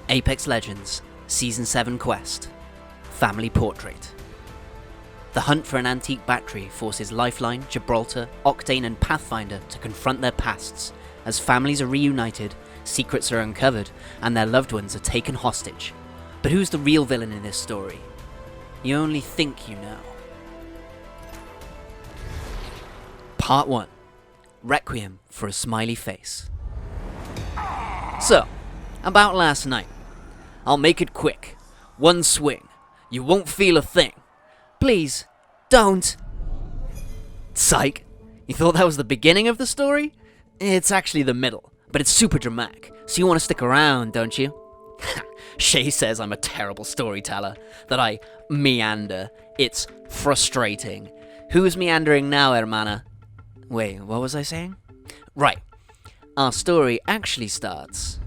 Apex Legends Season 7 Quest Family Portrait. The hunt for an antique battery forces Lifeline, Gibraltar, Octane and Pathfinder to confront their pasts as families are reunited, secrets are uncovered, and their loved ones are taken hostage. But who's the real villain in this story? You only think you know. Part 1. Requiem for a Smiley Face. So, about last night. I'll make it quick. One swing. You won't feel a thing. Please, don't. Psych. You thought that was the beginning of the story? It's actually the middle, but it's super dramatic, so you want to stick around, don't you? Che says I'm a terrible storyteller, that I meander. It's frustrating. Who's meandering now, hermana? Wait, what was I saying? Right. Our story actually starts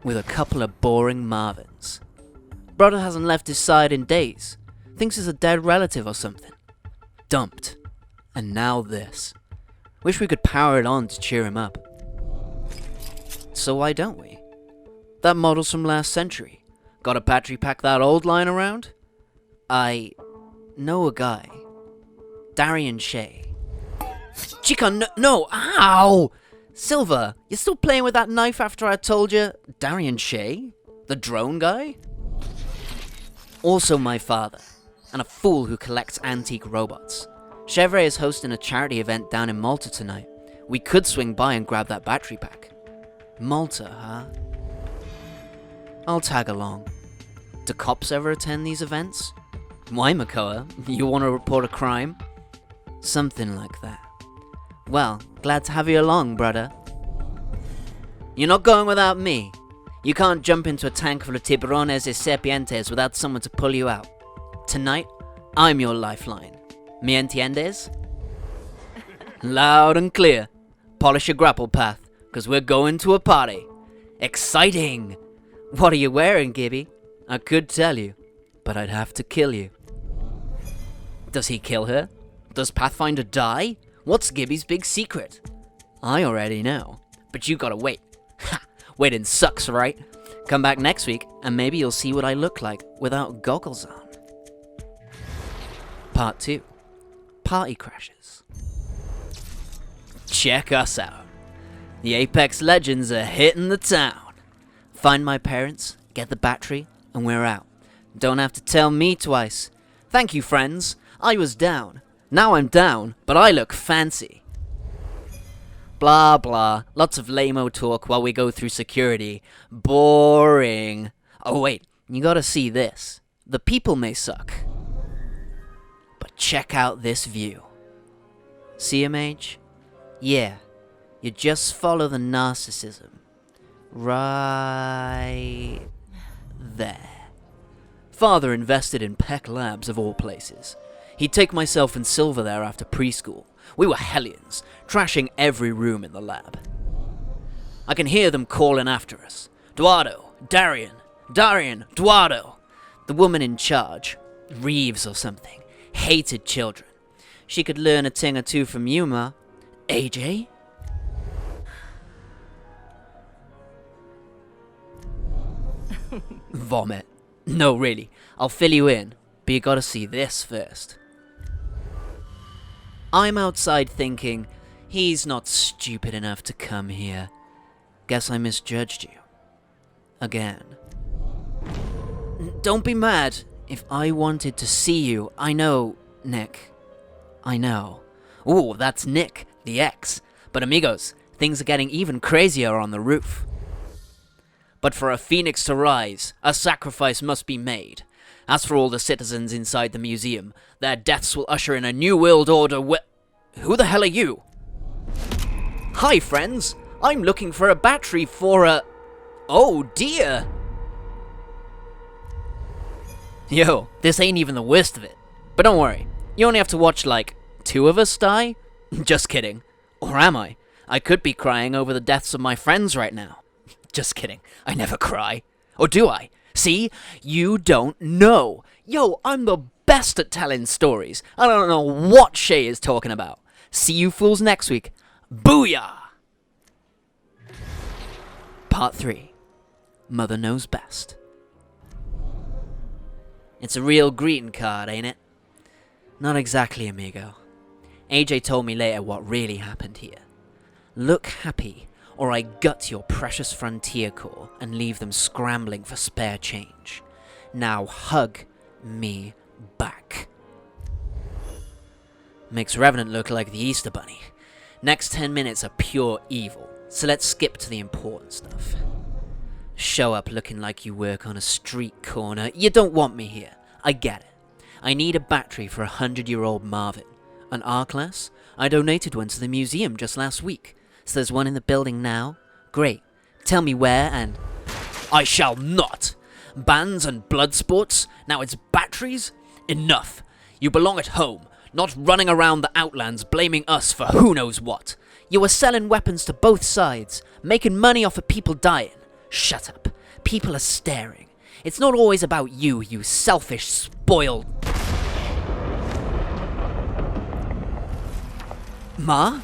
with a couple of boring Marvins. Brother hasn't left his side in days. Thinks he's a dead relative or something. Dumped. And now this. Wish we could power it on to cheer him up. So why don't we? That model's from last century. Got a battery pack that old lying around? I know a guy. Darion Che. Chica, no, ow! Silver, you still playing with that knife after I told you? Darion Che? The drone guy? Also my father, and a fool who collects antique robots. Chevre is hosting a charity event down in Malta tonight. We could swing by and grab that battery pack. Malta, huh? I'll tag along. Do cops ever attend these events? Why, Makoa? You want to report a crime? Something like that. Well, glad to have you along, brother. You're not going without me. You can't jump into a tank full of tiburones y serpientes without someone to pull you out. Tonight, I'm your lifeline. ¿Me entiendes? Loud and clear. Polish your grapple path, because we're going to a party. Exciting! What are you wearing, Gibby? I could tell you, but I'd have to kill you. Does he kill her? Does Pathfinder die? What's Gibby's big secret? I already know, but you gotta wait. Ha! Waiting sucks, right? Come back next week, and maybe you'll see what I look like without goggles on. Part 2. Party crashes. Check us out. The Apex Legends are hitting the town. Find my parents, get the battery, and we're out. Don't have to tell me twice. Thank you, friends. I was down. Now I'm down, but I look fancy. Blah blah, lots of lame-o talk while we go through security. Boring. Oh wait, you gotta see this. The people may suck, but check out this view. See, Mage? Yeah, you just follow the narcissism. Right there. Father invested in Peck Labs of all places. He'd take myself and Silver there after preschool. We were hellions, trashing every room in the lab. I can hear them calling after us. Eduardo, Darion, Eduardo. The woman in charge, Reeves or something, hated children. She could learn a thing or two from Yuma. AJ? Vomit. No, really. I'll fill you in, but you gotta see this first. I'm outside thinking, he's not stupid enough to come here. Guess I misjudged you. Again. Don't be mad. If I wanted to see you, I know, Nick. I know. Ooh, that's Nick, the ex. But amigos, things are getting even crazier on the roof. But for a phoenix to rise, a sacrifice must be made. As for all the citizens inside the museum, their deaths will usher in a new world order Who the hell are you? Hi, friends. I'm looking for a battery for a... Oh, dear. Yo, this ain't even the worst of it. But don't worry. You only have to watch, like, 2 of us die? Just kidding. Or am I? I could be crying over the deaths of my friends right now. Just kidding. I never cry. Or do I? See? You don't know. Yo, I'm the best at telling stories. I don't know what Che is talking about. See you fools next week. Booyah! Part 3. Mother knows best. It's a real greeting card, ain't it? Not exactly, amigo. AJ told me later what really happened here. Look happy, or I gut your precious Frontier Corps and leave them scrambling for spare change. Now hug me back. Makes Revenant look like the Easter Bunny. Next 10 minutes are pure evil, so let's skip to the important stuff. Show up looking like you work on a street corner. You don't want me here. I get it. I need a battery for 100-year-old Marvin. An R-Class? I donated one to the museum just last week. So there's one in the building now? Great. Tell me where and... I shall not! Bands and blood sports? Now it's batteries? Enough. You belong at home, not running around the Outlands blaming us for who knows what. You were selling weapons to both sides, making money off of people dying. Shut up. People are staring. It's not always about you, you selfish, spoiled... Ma?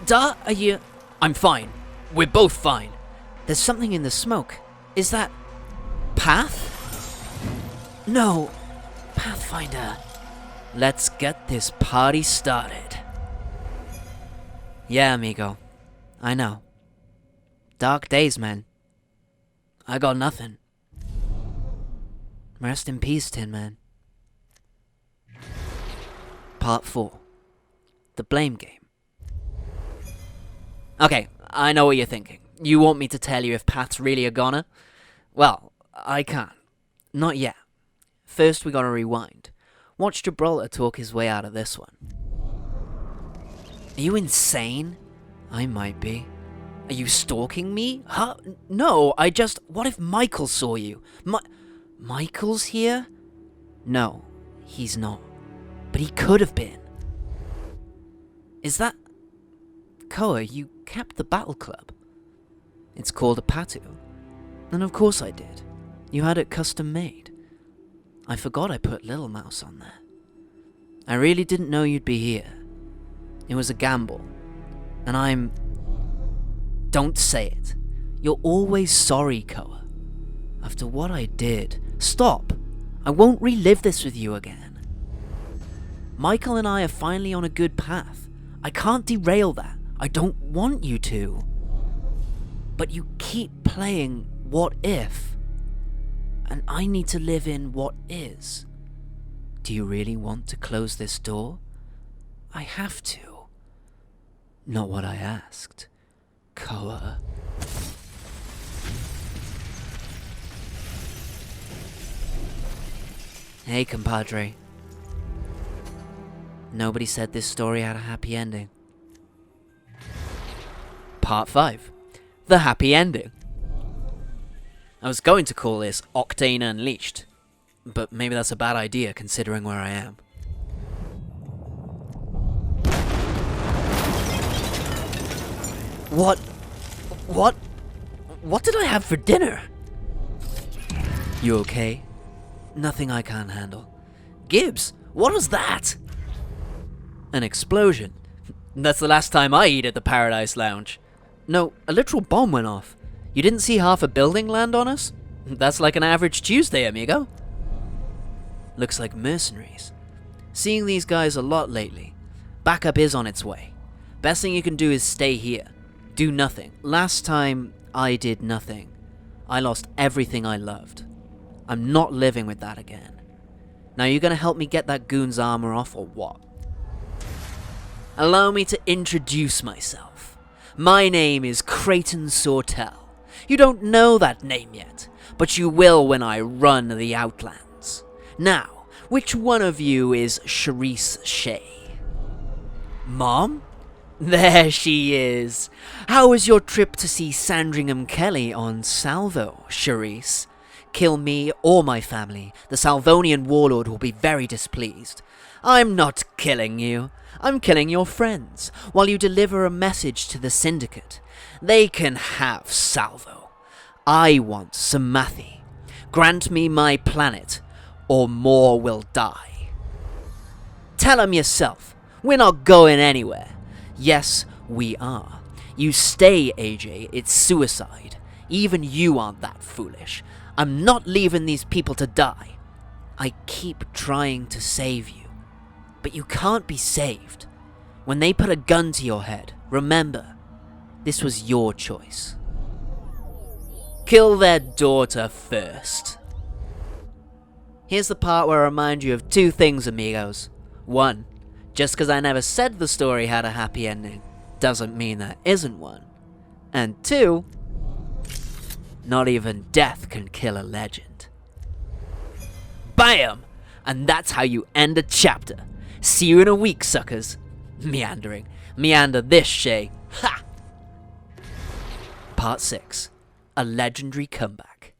Da? Are you... I'm fine. We're both fine. There's something in the smoke. Is that... Path? No. Pathfinder. Let's get this party started. Yeah, amigo. I know. Dark days, man. I got nothing. Rest in peace, Tin Man. Part 4. The blame game. Okay, I know what you're thinking. You want me to tell you if Path's really a goner? Well, I can't. Not yet. First we gotta rewind. Watch Gibraltar talk his way out of this one. Are you insane? I might be. Are you stalking me? Huh? No, what if Michael saw you? Michael's here? No, he's not. But he could have been. Is that... Koa, you kept the battle club. It's called a Patu. And of course I did. You had it custom made. I forgot I put Little Mouse on there. I really didn't know you'd be here. It was a gamble. And I'm... Don't say it. You're always sorry, Koa. After what I did... Stop! I won't relive this with you again. Michael and I are finally on a good path. I can't derail that. I don't want you to. But you keep playing what if. And I need to live in what is. Do you really want to close this door? I have to. Not what I asked. Koa. Hey, compadre. Nobody said this story had a happy ending. Part 5. The happy ending. I was going to call this Octane Unleashed, but maybe that's a bad idea considering where I am. What did I have for dinner? You okay? Nothing I can't handle. Gibbs, what was that? An explosion. That's the last time I eat at the Paradise Lounge. No, a literal bomb went off. You didn't see half a building land on us? That's like an average Tuesday, amigo. Looks like mercenaries. Seeing these guys a lot lately. Backup is on its way. Best thing you can do is stay here. Do nothing. Last time, I did nothing. I lost everything I loved. I'm not living with that again. Now you gonna help me get that goon's armor off or what? Allow me to introduce myself. My name is Creighton Sawtelle. You don't know that name yet, but you will when I run the Outlands. Now, which one of you is Cherisse Che? Mom? There she is. How was your trip to see Sandringham Kelly on Salvo, Cherisse? Kill me or my family. The Salvonian warlord will be very displeased. I'm not killing you. I'm killing your friends, while you deliver a message to the Syndicate. They can have Salvo. I want Samathi. Grant me my planet, or more will die. Tell him yourself. We're not going anywhere. Yes, we are. You stay, AJ. It's suicide. Even you aren't that foolish. I'm not leaving these people to die. I keep trying to save you. But you can't be saved. When they put a gun to your head, remember, this was your choice. Kill their daughter first. Here's the part where I remind you of two things, amigos. One, just because I never said the story had a happy ending, doesn't mean there isn't one. And two, not even death can kill a legend. Bam! And that's how you end a chapter. See you in a week, suckers. Meandering. Meander this, Che. Ha! Part 6. A legendary comeback.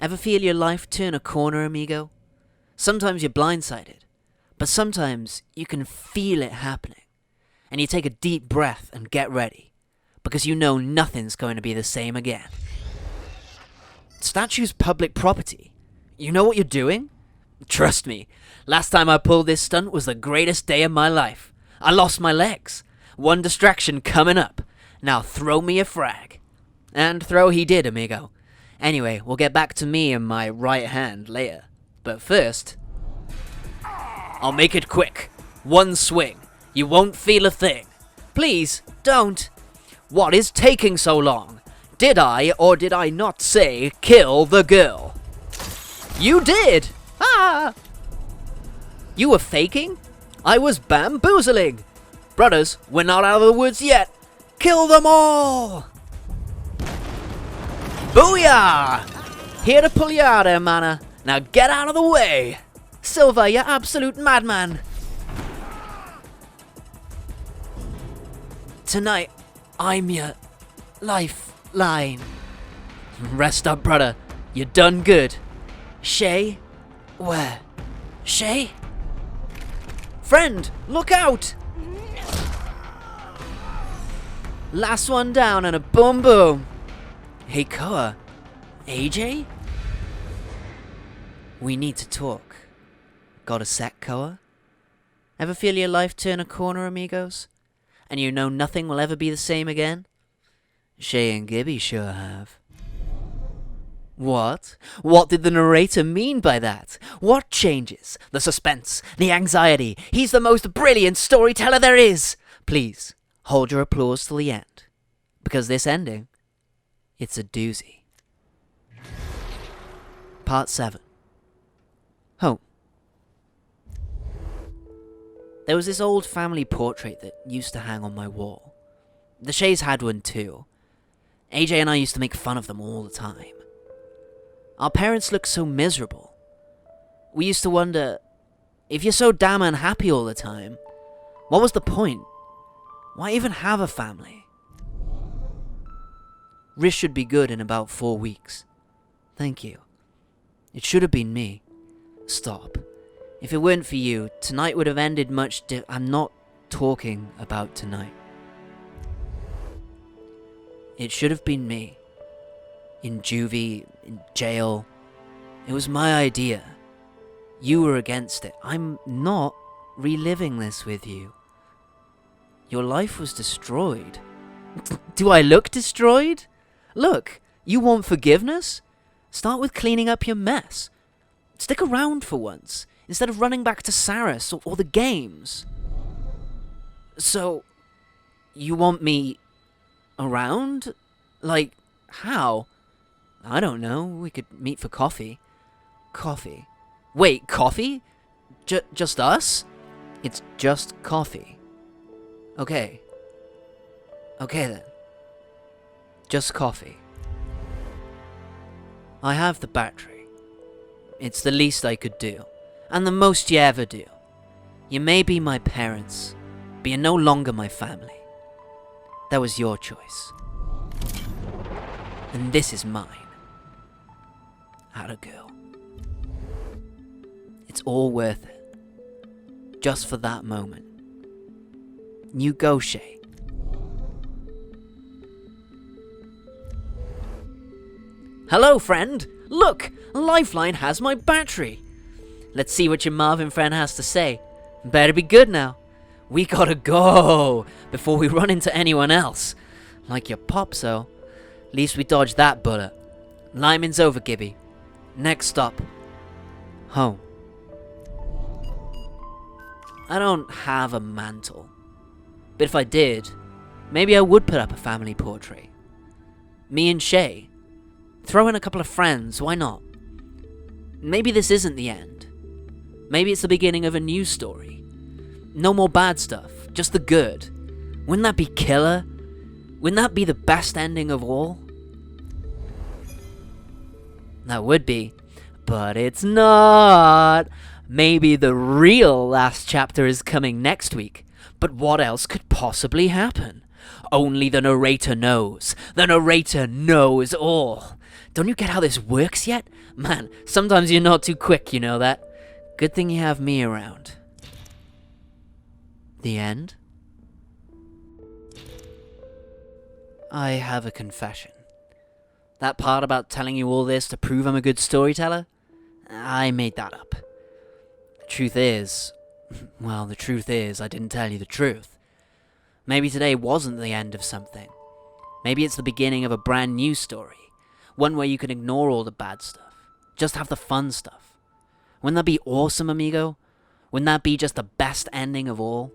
Ever feel your life turn a corner, amigo? Sometimes you're blindsided, but sometimes you can feel it happening. And you take a deep breath and get ready, because you know nothing's going to be the same again. Statue's public property. You know what you're doing? Trust me, last time I pulled this stunt was the greatest day of my life. I lost my legs. One distraction coming up. Now throw me a frag. And throw he did, amigo. Anyway, we'll get back to me and my right hand later. But first, I'll make it quick. One swing. You won't feel a thing. Please, don't. What is taking so long? Did I or did I not say kill the girl? You did! Ah! You were faking? I was bamboozling. Brothers, we're not out of the woods yet. Kill them all! Booyah! Here to pull you out, hermana. Now get out of the way. Silver, you absolute madman. Tonight, I'm your lifeline. Rest up, brother. You done good. Che? Where? Che? Friend, look out! Last one down and a boom boom. Hey, Koa. AJ? We need to talk. Got a sec, Koa? Ever feel your life turn a corner, amigos? And you know nothing will ever be the same again? Che and Gibby sure have. What? What did the narrator mean by that? What changes? The suspense, the anxiety. He's the most brilliant storyteller there is. Please, hold your applause till the end. Because this ending, it's a doozy. Part 7. Home. There was this old family portrait that used to hang on my wall. The Che's had one too. AJ and I used to make fun of them all the time. Our parents looked so miserable. We used to wonder, if you're so damn unhappy all the time, what was the point? Why even have a family? Rish should be good in about 4 weeks. Thank you. It should have been me. Stop. If it weren't for you, tonight would have ended much I'm not talking about tonight. It should have been me. In juvie, in jail. It was my idea. You were against it. I'm not reliving this with you. Your life was destroyed. Do I look destroyed? Look, you want forgiveness? Start with cleaning up your mess. Stick around for once, instead of running back to Saris or the games. So, you want me around? Like, how? I don't know, we could meet for coffee. Coffee? Wait, coffee? Just us? It's just coffee. Okay. Okay then. Just coffee. I have the battery. It's the least I could do, and the most you ever do. You may be my parents, but you're no longer my family. That was your choice. And this is mine. Atta girl. It's all worth it. Just for that moment. You go, Che. Hello, friend. Look, Lifeline has my battery. Let's see what your Marvin friend has to say. Better be good now. We gotta go before we run into anyone else. Like your pop, so. Least we dodged that bullet. Lyman's over, Gibby. Next stop, home. I don't have a mantle. But if I did, maybe I would put up a family portrait. Me and Che. Throw in a couple of friends, why not? Maybe this isn't the end. Maybe it's the beginning of a new story. No more bad stuff, just the good. Wouldn't that be killer? Wouldn't that be the best ending of all? That would be, but it's not. Maybe the real last chapter is coming next week. But what else could possibly happen? Only the narrator knows. The narrator knows all. Don't you get how this works yet? Man, sometimes you're not too quick, you know that? Good thing you have me around. The end? I have a confession. That part about telling you all this to prove I'm a good storyteller? I made that up. The truth is, I didn't tell you the truth. Maybe today wasn't the end of something. Maybe it's the beginning of a brand new story. One where you can ignore all the bad stuff. Just have the fun stuff. Wouldn't that be awesome, amigo? Wouldn't that be just the best ending of all?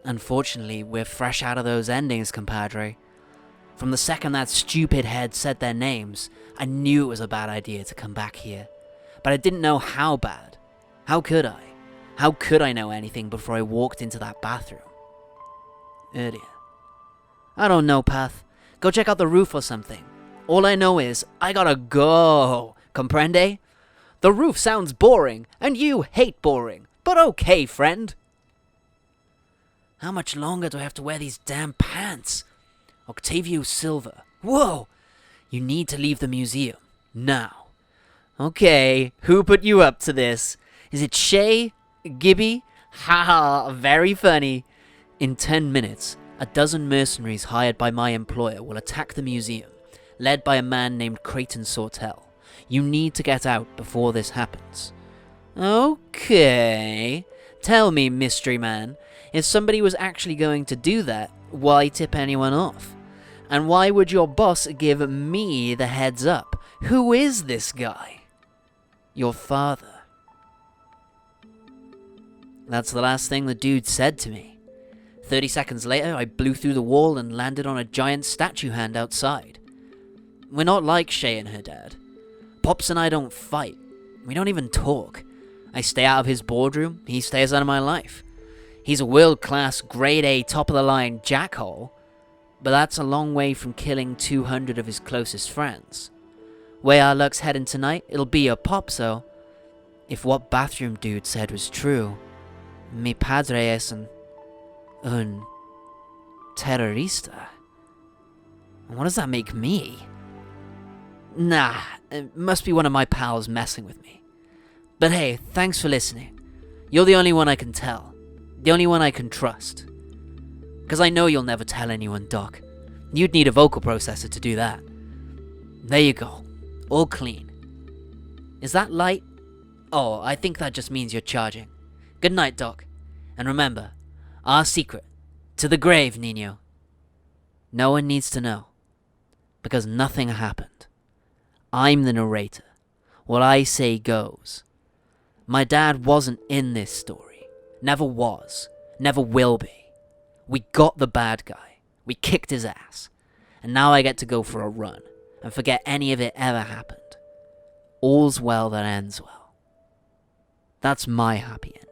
Unfortunately, we're fresh out of those endings, compadre. From the second that stupid head said their names, I knew it was a bad idea to come back here. But I didn't know how bad. How could I? How could I know anything before I walked into that bathroom? Earlier. I don't know, Path. Go check out the roof or something. All I know is, I gotta go. Comprende? The roof sounds boring, and you hate boring. But okay, friend. How much longer do I have to wear these damn pants? Octavio Silva. Whoa! You need to leave the museum. Now. Okay, who put you up to this? Is it Che? Gibby? Haha, very funny. In 10 minutes, a dozen mercenaries hired by my employer will attack the museum, led by a man named Creighton Sawtelle. You need to get out before this happens. Okay. Tell me, mystery man, if somebody was actually going to do that, why tip anyone off? And why would your boss give me the heads up? Who is this guy? Your father. That's the last thing the dude said to me. 30 seconds later, I blew through the wall and landed on a giant statue hand outside. We're not like Che and her dad. Pops and I don't fight. We don't even talk. I stay out of his boardroom, he stays out of my life. He's a world-class, grade-A, top-of-the-line jackhole, but that's a long way from killing 200 of his closest friends. Way our luck's heading tonight, it'll be your pop, so if what bathroom dude said was true, mi padre es un terrorista. What does that make me? Nah, it must be one of my pals messing with me. But hey, thanks for listening. You're the only one I can tell. The only one I can trust. Because I know you'll never tell anyone, Doc. You'd need a vocal processor to do that. There you go. All clean. Is that light? Oh, I think that just means you're charging. Good night, Doc. And remember, our secret. To the grave, Nino. No one needs to know. Because nothing happened. I'm the narrator. What I say goes. My dad wasn't in this story. Never was. Never will be. We got the bad guy. We kicked his ass. And now I get to go for a run and forget any of it ever happened. All's well that ends well. That's my happy ending.